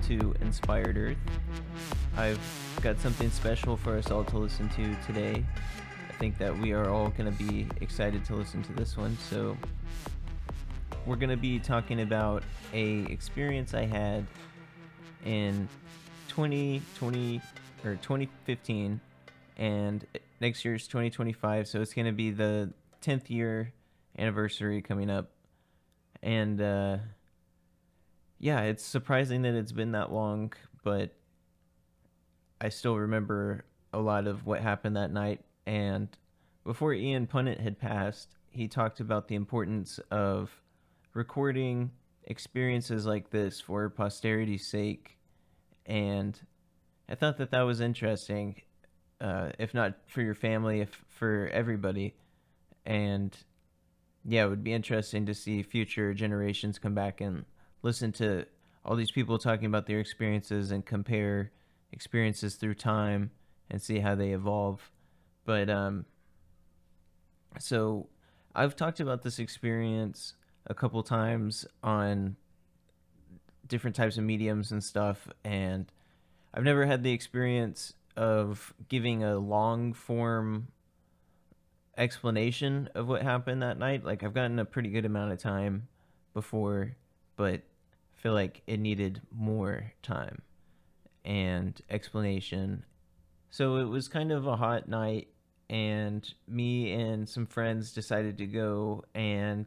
to Inspired Earth. I've got something special for us all to listen to today. I think that we are all going to be excited to listen to this one. So we're going to be talking about a experience I had in 2020 or 2015, and next year's 2025. So it's going to be the 10th year anniversary coming up. And yeah, it's surprising that it's been that long, but I still remember a lot of what happened that night. And before Ian Punnett had passed, he talked about the importance of recording experiences like this for posterity's sake. And I thought that that was interesting, if not for your family, if for everybody. And yeah, it would be interesting to see future generations come back and listen to all these people talking about their experiences and compare experiences through time and see how they evolve. But so I've talked about this experience a couple times on different types of mediums and stuff, and I've never had the experience of giving a long form explanation of what happened that night. Like, I've gotten a pretty good amount of time before, but I feel like it needed more time and explanation. So it was kind of a hot night, and me and some friends decided to go and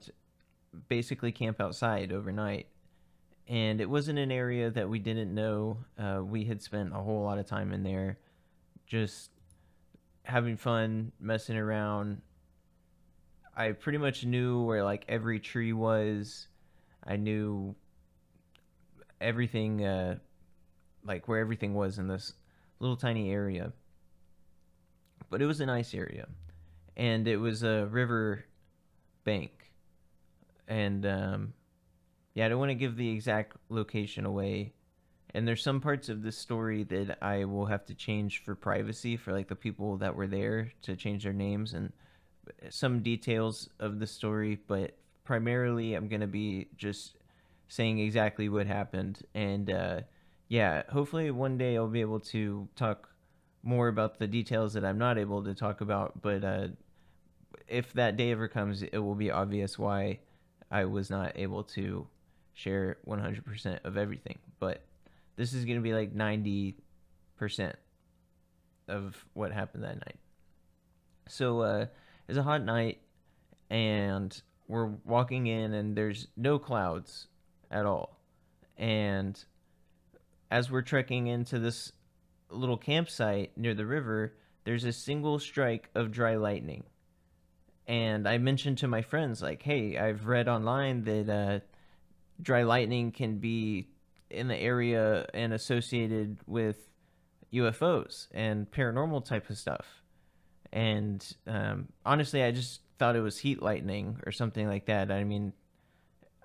basically camp outside overnight. And it wasn't an area that we didn't know. We had spent a whole lot of time in there just having fun, messing around. I pretty much knew where like every tree was. I knew everything, like where everything was in this little tiny area. But it was a nice area, and it was a river bank. And yeah, I don't want to give the exact location away. And there's some parts of this story that I will have to change for privacy, for like the people that were there, to change their names and some details of the story. But primarily, I'm going to be just saying exactly what happened. And yeah, hopefully one day I'll be able to talk more about the details that I'm not able to talk about. But if that day ever comes, it will be obvious why I was not able to share 100% of everything. But this is going to be like 90% of what happened that night. So it's a hot night, and we're walking in, and there's no clouds at all. And as we're trekking into this little campsite near the river, there's a single strike of dry lightning. And I mentioned to my friends, like, hey, I've read online that dry lightning can be in the area and associated with UFOs and paranormal type of stuff. And honestly, I just thought it was heat lightning or something like that. I mean,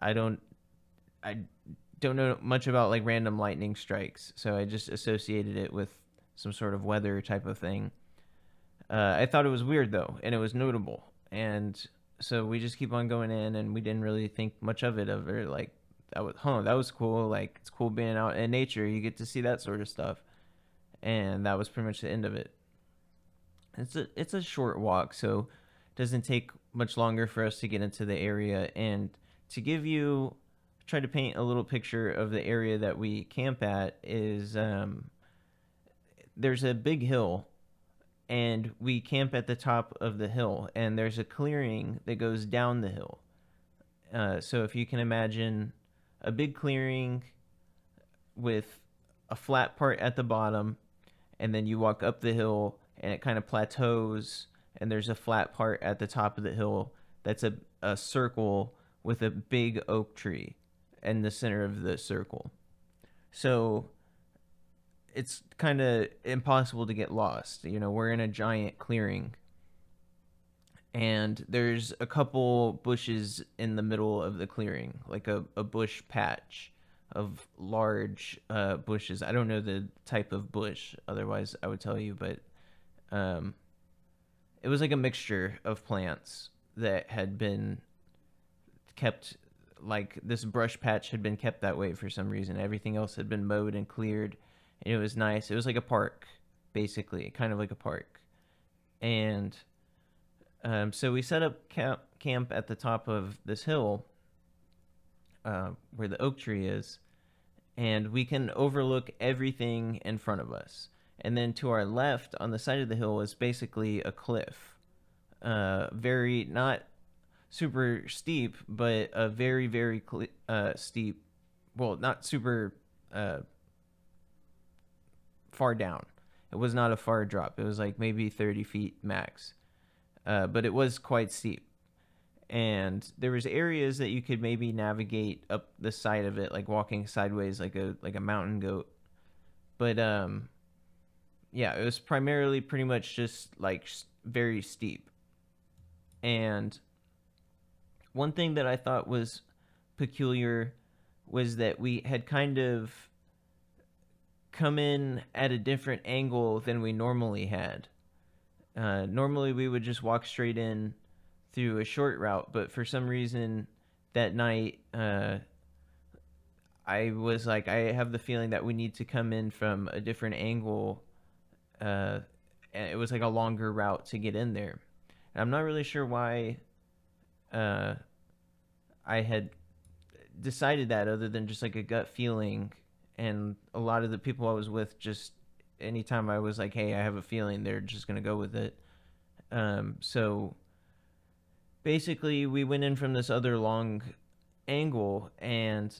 I don't know much about like random lightning strikes, so I just associated it with some sort of weather type of thing. I thought it was weird though, and it was notable. And so we just keep on going in, and we didn't really think much of it. Like, that was cool. Like, it's cool being out in nature. You get to see that sort of stuff. And that was pretty much the end of it. It's a short walk, so it doesn't take much longer for us to get into the area. And to try to paint a little picture of the area that we camp at is, there's a big hill, and we camp at the top of the hill, and there's a clearing that goes down the hill. So if you can imagine a big clearing with a flat part at the bottom, and then you walk up the hill, and it kind of plateaus, and there's a flat part at the top of the hill that's a circle with a big oak tree in the center of the circle. So it's kind of impossible to get lost. You know, we're in a giant clearing, and there's a couple bushes in the middle of the clearing, like a bush patch of large bushes. I don't know the type of bush, otherwise I would tell you, but it was like a mixture of plants that had been kept like this brush patch had been kept that way for some reason. Everything else had been mowed and cleared, and it was nice. It was like a park, basically, kind of like a park. And so we set up camp at the top of this hill where the oak tree is, and we can overlook everything in front of us. And then to our left, on the side of the hill, is basically a cliff. Very, not super steep, but a very, very steep. Well, not super far down. It was not a far drop. It was like maybe 30 feet max. But it was quite steep. And there was areas that you could maybe navigate up the side of it, like walking sideways like a mountain goat. But yeah, it was primarily pretty much just like very steep. And one thing that I thought was peculiar was that we had kind of come in at a different angle than we normally had. Normally we would just walk straight in through a short route, but for some reason that night I was like, I have the feeling that we need to come in from a different angle. And it was like a longer route to get in there. And I'm not really sure why I had decided that, other than just like a gut feeling. And a lot of the people I was with, just anytime I was like, hey, I have a feeling, they're just going to go with it. So basically we went in from this other long angle, and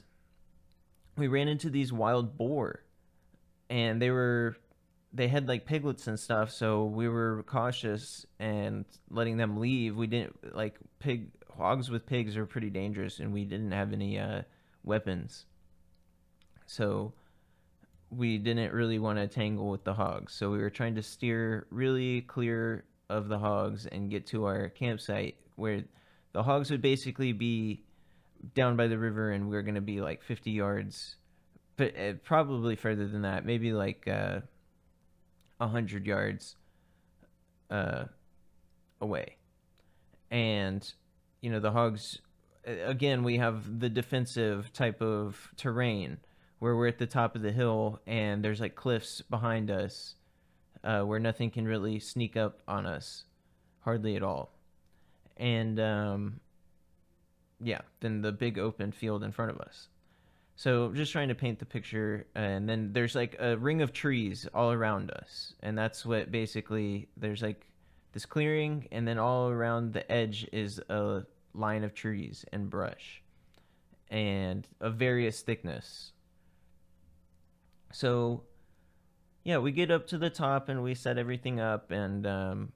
we ran into these wild boar, and they had like piglets and stuff, so we were cautious and letting them leave. We didn't like hogs with pigs are pretty dangerous, and we didn't have any weapons, so we didn't really want to tangle with the hogs. So we were trying to steer really clear of the hogs and get to our campsite, where the hogs would basically be down by the river, and we were going to be like 50 yards, but probably further than that, maybe like 100 yards away. And the hogs, again, we have the defensive type of terrain where we're at the top of the hill and there's like cliffs behind us, where nothing can really sneak up on us, hardly at all. And yeah, then the big open field in front of us. So just trying to paint the picture, and then there's like a ring of trees all around us, and that's what basically, there's like this clearing, and then all around the edge is a line of trees and brush, and of various thickness. So yeah, we get up to the top and we set everything up, and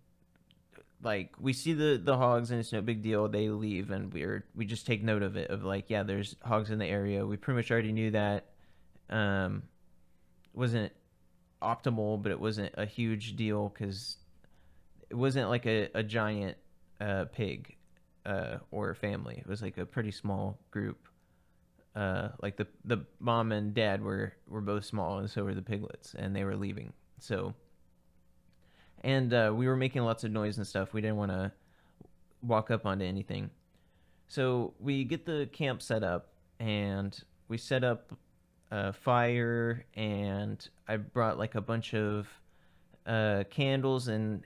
like we see the hogs, and it's no big deal. They leave, and we just take note of it, of like, yeah, there's hogs in the area. We pretty much already knew that. Wasn't optimal, but it wasn't a huge deal, because it wasn't like a giant pig or family. It was like a pretty small group. Like the mom and dad were both small, and so were the piglets, and they were leaving. So, and we were making lots of noise and stuff. We didn't want to walk up onto anything. So we get the camp set up, and we set up a fire, and I brought like a bunch of candles and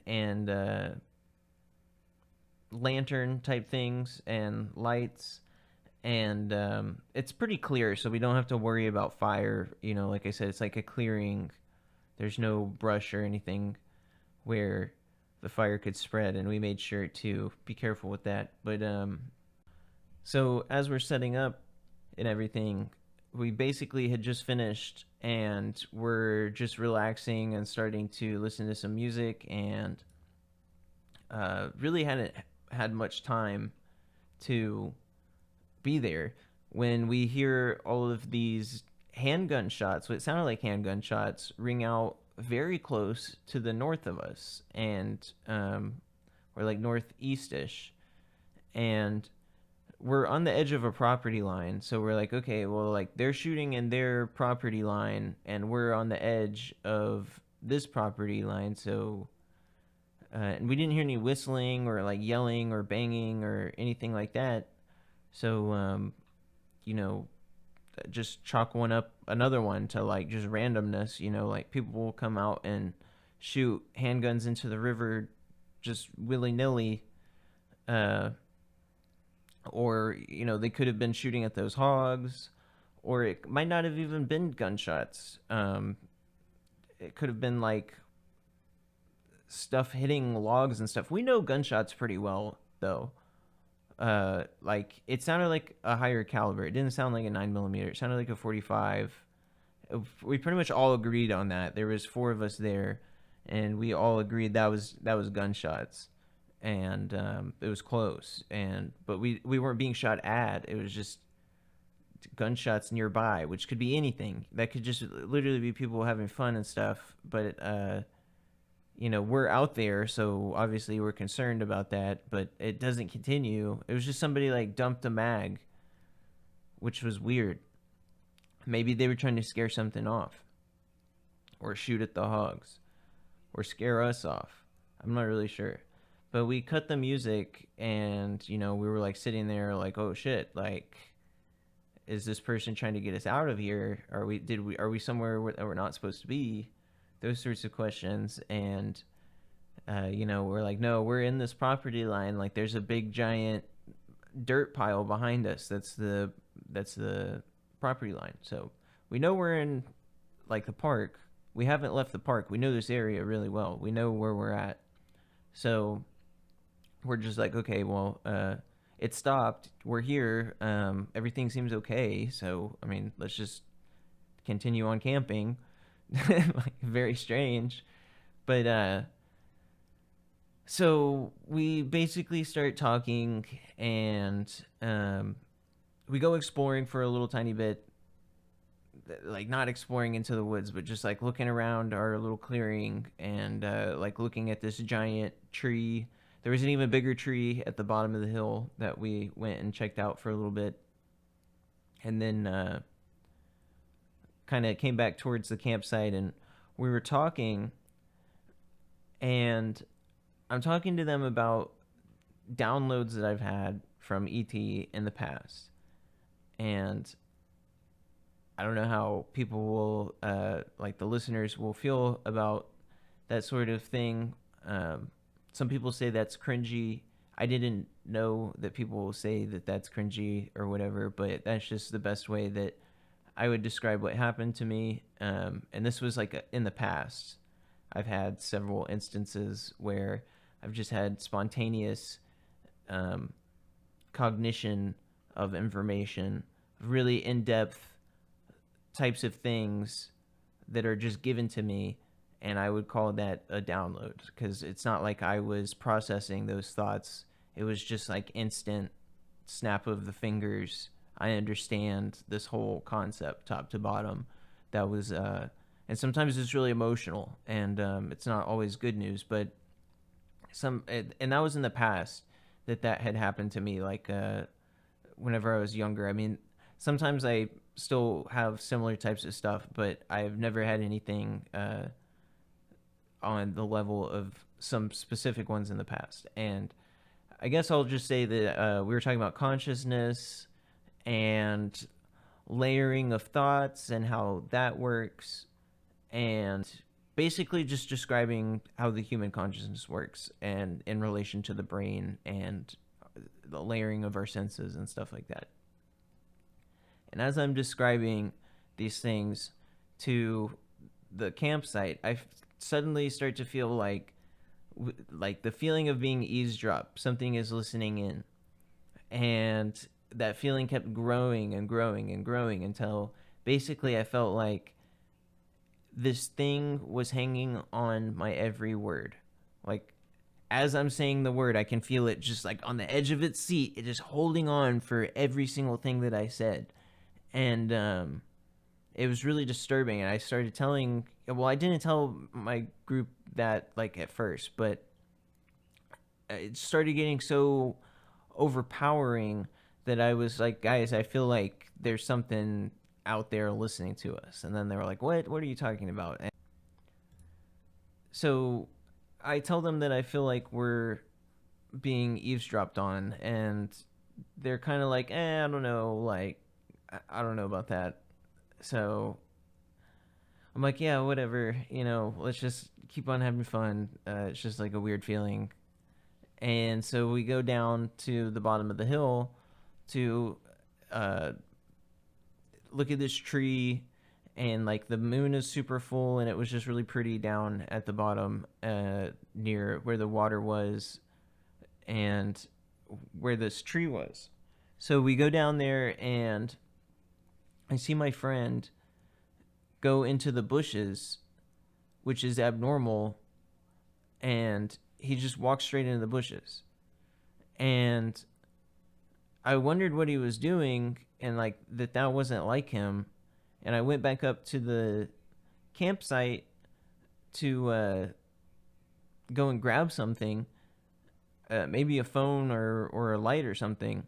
lantern type things and lights. And it's pretty clear, so we don't have to worry about fire. Like I said, it's like a clearing. There's no brush or anything where the fire could spread, and we made sure to be careful with that. But so as we're setting up and everything, we basically had just finished, and we're just relaxing and starting to listen to some music, and really hadn't had much time to be there when we hear all of these handgun shots, what sounded like handgun shots, ring out very close to the north of us, and we're like northeast-ish, and we're on the edge of a property line. So we're like, okay, well, like they're shooting in their property line, and we're on the edge of this property line. So and we didn't hear any whistling or like yelling or banging or anything like that. So just chalk one up another one to like just randomness. Like people will come out and shoot handguns into the river just willy-nilly, uh, or they could have been shooting at those hogs, or it might not have even been gunshots. It could have been like stuff hitting logs and stuff. We know gunshots pretty well, though. Like it sounded like a higher caliber. It didn't sound like a 9mm. It sounded like a 45. We pretty much all agreed on that. There was 4 of us there, and we all agreed that was gunshots, and it was close. But we weren't being shot at. It was just gunshots nearby, which could be anything. That could just literally be people having fun and stuff. But we're out there, so obviously we're concerned about that. But it doesn't continue. It was just somebody like dumped a mag, which was weird. Maybe they were trying to scare something off, or shoot at the hogs, or scare us off. I'm not really sure. But we cut the music, and we were like sitting there like, oh shit, like, is this person trying to get us out of here? Are we somewhere that we're not supposed to be? Those sorts of questions. And we're like, no, we're in this property line. Like, there's a big giant dirt pile behind us. That's the property line. So we know we're in like the park. We haven't left the park. We know this area really well. We know where we're at. So we're just like, okay, well, it stopped. We're here. Everything seems okay. So, I mean, let's just continue on camping. Like, very strange. But, so we basically start talking, and we go exploring for a little tiny bit. Like, not exploring into the woods, but just like looking around our little clearing, and like looking at this giant tree. There was an even bigger tree at the bottom of the hill that we went and checked out for a little bit, and then kind of came back towards the campsite, and we were talking, and I'm talking to them about downloads that I've had from ET in the past, and I don't know how people will, like the listeners will feel about that sort of thing. Some people say that's cringy. I didn't know that people will say that that's cringy or whatever, but that's just the best way that I would describe what happened to me. And this was like in the past. I've had several instances where I've just had spontaneous cognition of information, really in-depth types of things that are just given to me, and I would call that a download, because it's not like I was processing those thoughts. It was just like instant snap of the fingers. I understand this whole concept top to bottom. That was and sometimes it's really emotional, and it's not always good news, but and that was in the past that had happened to me, like whenever I was younger. I mean, sometimes I still have similar types of stuff, but I've never had anything on the level of some specific ones in the past. And I guess I'll just say that we were talking about consciousness and layering of thoughts and how that works, and basically just describing how the human consciousness works and in relation to the brain and the layering of our senses and stuff like that. And as I'm describing these things to the campsite, I suddenly start to feel like the feeling of being eavesdropped. Something is listening in. And that feeling kept growing and growing and growing until basically I felt like this thing was hanging on my every word. Like, as I'm saying the word, I can feel it just like on the edge of its seat, it just holding on for every single thing that I said. And it was really disturbing. And I started telling, well, I didn't tell my group that like at first, but it started getting so overpowering that I was like, guys, I feel like there's something out there listening to us. And then they were like, what are you talking about? And so I tell them that I feel like we're being eavesdropped on, and they're kind of like, I don't know, like, I don't know about that. So I'm like, yeah, whatever. Let's just keep on having fun. It's just like a weird feeling. And so we go down to the bottom of the hill to uh, look at this tree, and like the moon is super full, and it was just really pretty down at the bottom, near where the water was and where this tree was. So we go down there, and I see my friend go into the bushes, which is abnormal, and he just walks straight into the bushes. And I wondered what he was doing, and like that wasn't like him. And I went back up to the campsite to go and grab something, maybe a phone or a light or something,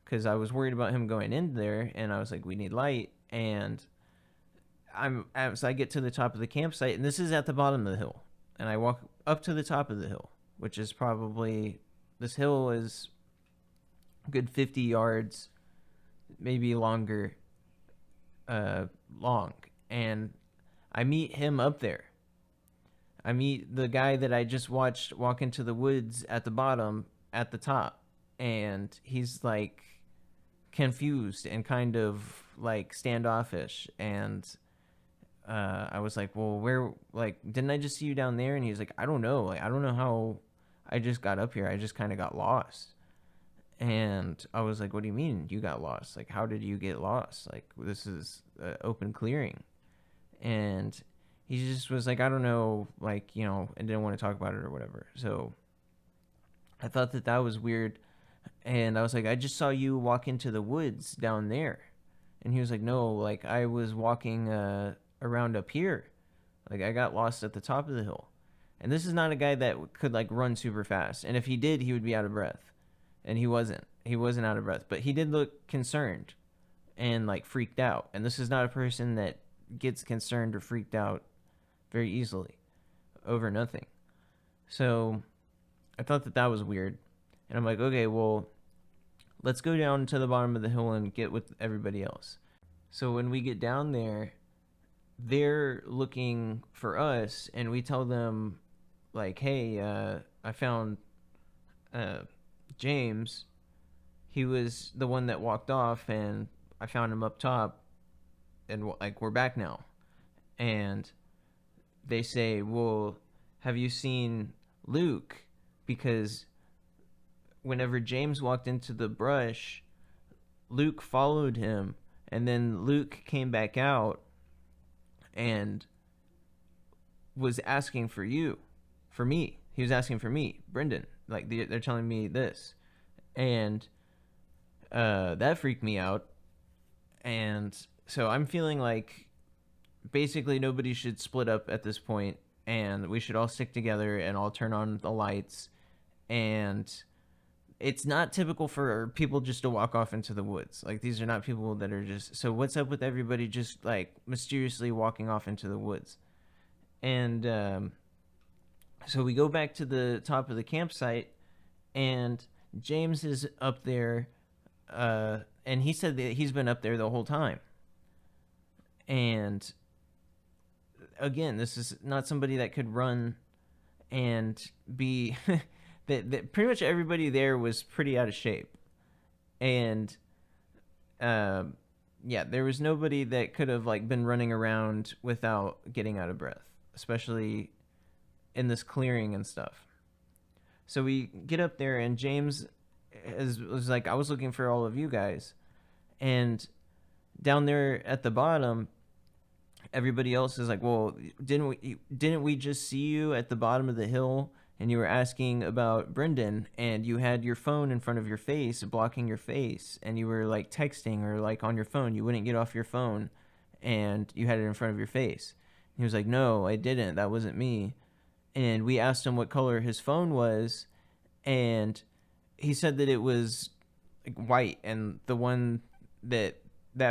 because I was worried about him going in there. And I was like, we need light. And as I get to the top of the campsite, and this is at the bottom of the hill, and I walk up to the top of the hill, which is probably, this hill is a good 50 yards, maybe longer, long. And I meet him up there. I meet the guy that I just watched walk into the woods at the bottom, at the top. And he's like confused and kind of like standoffish. And I was like, well, where, like, didn't I just see you down there? And he was like, I don't know. Like, I don't know how I just got up here. I just kind of got lost. And I was like, what do you mean you got lost? Like, how did you get lost? Like, this is open clearing. And he just was like, I don't know, like, and didn't want to talk about it or whatever. So I thought that was weird. And I was like, I just saw you walk into the woods down there. And he was like, no, like, I was walking around up here. Like, I got lost at the top of the hill. And this is not a guy that could like run super fast. And if he did, he would be out of breath. And he wasn't. He wasn't out of breath. But he did look concerned and like freaked out. And this is not a person that gets concerned or freaked out very easily over nothing. So I thought that was weird. And I'm like, okay, well, let's go down to the bottom of the hill and get with everybody else. So when we get down there, they're looking for us, and we tell them, like, hey, I found James. He was the one that walked off, and I found him up top, and like, we're back now. And they say, well, have you seen Luke? Because whenever James walked into the brush, Luke followed him, and then Luke came back out and was asking for me. He was asking for me, Brendan. Like, they're telling me this. And that freaked me out. And so I'm feeling like basically nobody should split up at this point, and we should all stick together and all turn on the lights. And it's not typical for people just to walk off into the woods. Like, these are not people that are just, so what's up with everybody just like mysteriously walking off into the woods? And so we go back to the top of the campsite, and James is up there, and he said that he's been up there the whole time. And again, this is not somebody that could run and be that pretty much everybody there was pretty out of shape. And yeah, there was nobody that could have like been running around without getting out of breath, especially in this clearing and stuff. So we get up there, and James was like, I was looking for all of you guys. And down there at the bottom, everybody else is like, well, didn't we just see you at the bottom of the hill, and you were asking about Brendan, and you had your phone in front of your face, blocking your face, and you were like texting or like on your phone. You wouldn't get off your phone, and you had it in front of your face. And he was like, no, I didn't. That wasn't me. And we asked him what color his phone was, and he said that it was like white, and the one that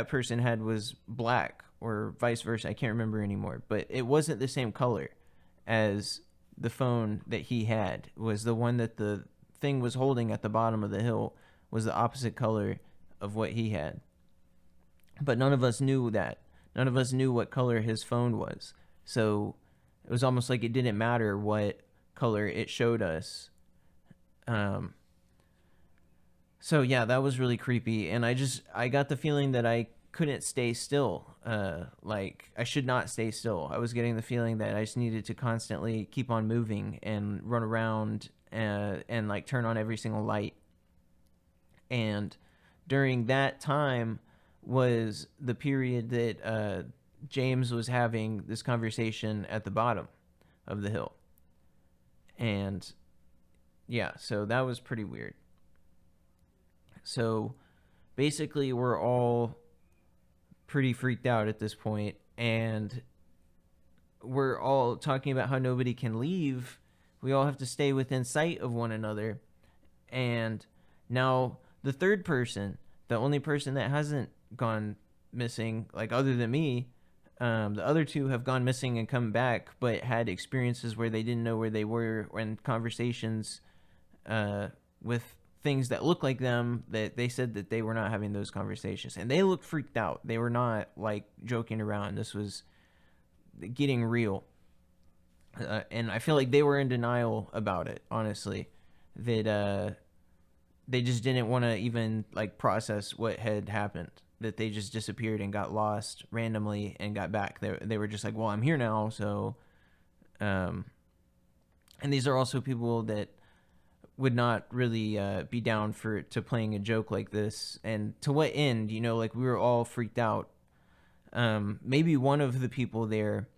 person had was black, or vice versa. I can't remember anymore, but it wasn't the same color as the phone that he had. It was the one that the thing was holding at the bottom of the hill was the opposite color of what he had. but none of us knew that. None of us knew what color his phone was. So it was almost like it didn't matter what color it showed us. So yeah, that was really creepy, and I got the feeling that I couldn't stay still. Like I should not stay still. I was getting the feeling that I just needed to constantly keep on moving and run around and like turn on every single light. And during that time was the period that James was having this conversation at the bottom of the hill. And yeah, so that was pretty weird. So basically, we're all pretty freaked out at this point, and we're all talking about how nobody can leave. We all have to stay within sight of one another. And now the third person, the only person that hasn't gone missing, like other than me, the other two have gone missing and come back, but had experiences where they didn't know where they were, and conversations with things that look like them, that they said that they were not having those conversations, and they looked freaked out. They were not like joking around. This was getting real. And I feel like they were in denial about it, honestly, that they just didn't want to even like process what had happened, that they just disappeared and got lost randomly and got back. They were just like, well, I'm here now. So and these are also people that would not really be down to playing a joke like this. And to what end, like we were all freaked out. Maybe one of the people there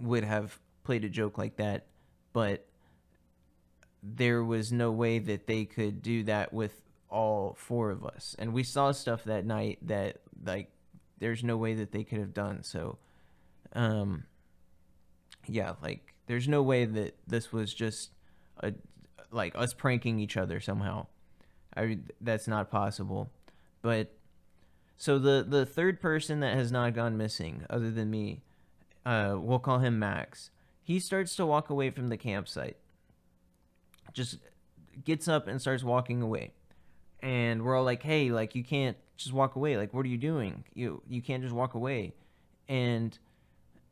would have played a joke like that, but there was no way that they could do that with all four of us. And we saw stuff that night that like there's no way that they could have done. So yeah, like there's no way that this was just like us pranking each other somehow. That's not possible. But so the third person that has not gone missing other than me, we'll call him Max. He starts to walk away from the campsite. Just gets up and starts walking away. And we're all like, hey, like you can't just walk away. Like, what are you doing? You can't just walk away. And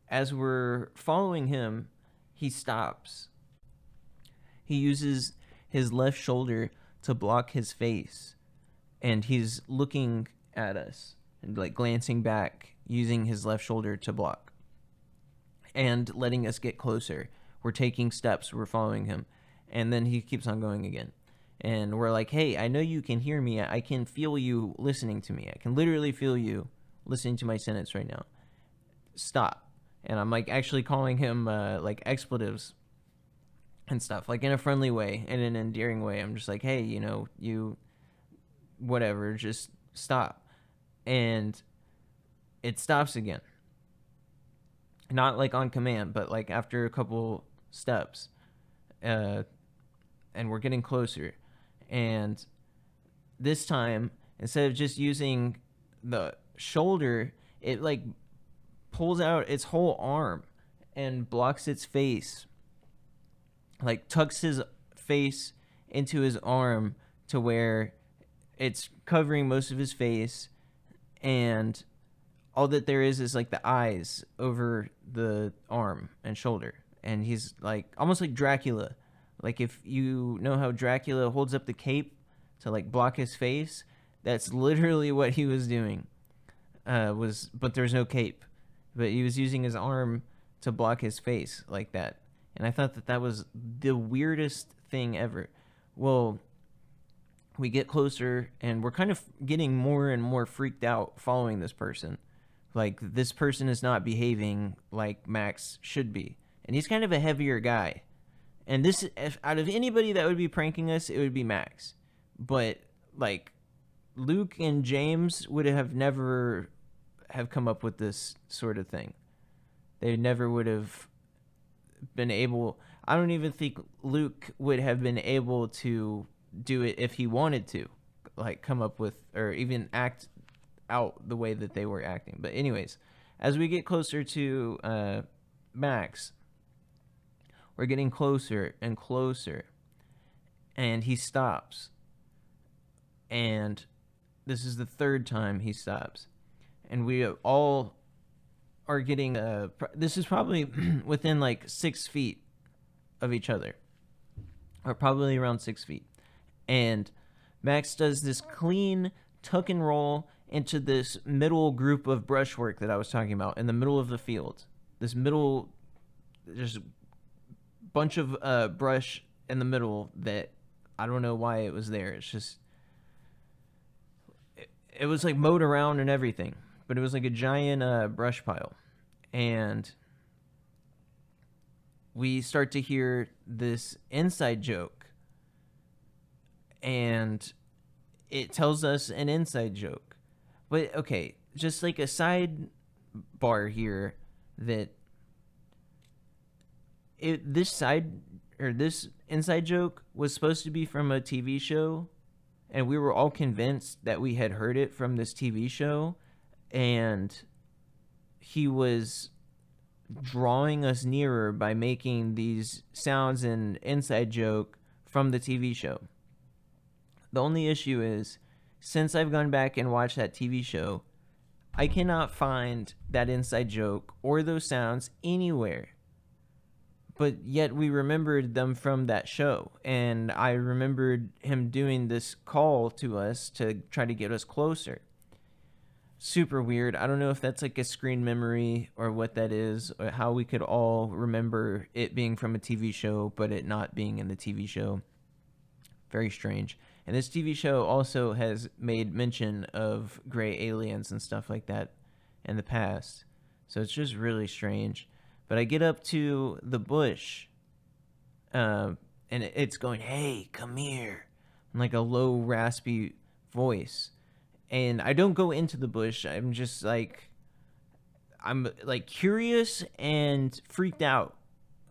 as we're following him, he stops. He uses his left shoulder to block his face, and he's looking at us and like glancing back, using his left shoulder to block and letting us get closer. We're taking steps, we're following him, and then he keeps on going again. And we're like, hey, I know you can hear me. I can feel you listening to me. I can literally feel you listening to my sentence right now. Stop. And I'm like actually calling him like expletives and stuff, like in a friendly way, in an endearing way. I'm just like, hey, you whatever, just stop. And it stops again. Not like on command, but like after a couple steps. And we're getting closer. And this time, instead of just using the shoulder, it like pulls out its whole arm and blocks its face. Like tucks his face into his arm to where it's covering most of his face, and all that there is like the eyes over the arm and shoulder. And he's like almost like Dracula. Like if you know how Dracula holds up the cape to like block his face, that's literally what he was doing. But there's no cape, but he was using his arm to block his face like that. And I thought that was the weirdest thing ever. Well, we get closer, and we're kind of getting more and more freaked out following this person. Like, this person is not behaving like Max should be. And he's kind of a heavier guy. And this, if out of anybody that would be pranking us, it would be Max. But, like, Luke and James would have never have come up with this sort of thing. They never would have been able. I don't even think Luke would have been able to do it if he wanted to, like come up with or even act out the way that they were acting. But anyways, as we get closer to Max, we're getting closer and closer, and he stops. And this is the third time he stops, and we all are getting this is probably within like 6 feet of each other, or probably around 6 feet. And Max does this clean tuck and roll into this middle group of brushwork that I was talking about in the middle of the field. This middle, there's a bunch of brush in the middle that I don't know why it was there. It's just, it was like mowed around and everything, but it was like a giant brush pile. And we start to hear this inside joke, and it tells us an inside joke. But okay, just like a side bar here, that this inside joke was supposed to be from a TV show, and we were all convinced that we had heard it from this TV show, and he was drawing us nearer by making these sounds and inside joke from the TV show. The only issue is, since I've gone back and watched that TV show, I cannot find that inside joke or those sounds anywhere. But yet we remembered them from that show, and I remembered him doing this call to us to try to get us closer. Super weird. I don't know if that's like a screen memory or what that is, or how we could all remember it being from a TV show but it not being in the TV show. Very strange. And this TV show also has made mention of gray aliens and stuff like that in the past. So it's just really strange. But I get up to the bush, and it's going, "Hey, come here," in like a low, raspy voice. And I don't go into the bush. I'm like curious and freaked out,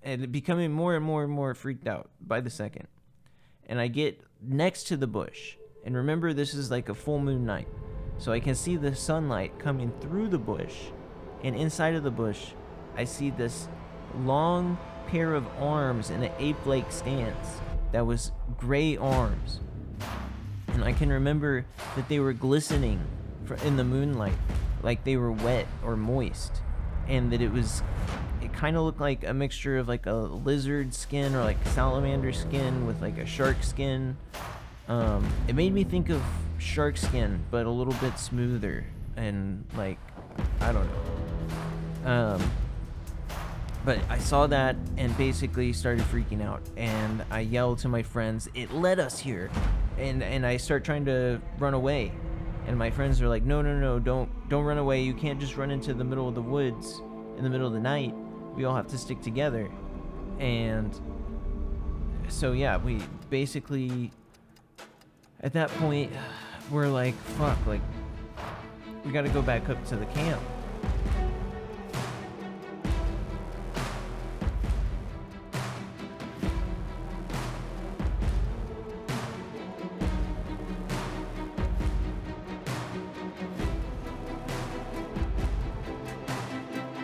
and becoming more and more and more freaked out by the second. And I get next to the bush, and remember, this is like a full moon night, so I can see the sunlight coming through the bush, and inside of the bush I see this long pair of arms in an ape-like stance that was gray arms. And I can remember that they were glistening in the moonlight, like they were wet or moist. And that it kind of looked like a mixture of like a lizard skin or like salamander skin with like a shark skin. It made me think of shark skin, but a little bit smoother and like, I don't know. But I saw that and basically started freaking out, and I yelled to my friends, "It led us here," and I start trying to run away, and my friends are like, "No, don't run away. You can't just run into the middle of the woods in the middle of the night. We all have to stick together." And so yeah, we basically at that point we're like, fuck, like we got to go back up to the camp.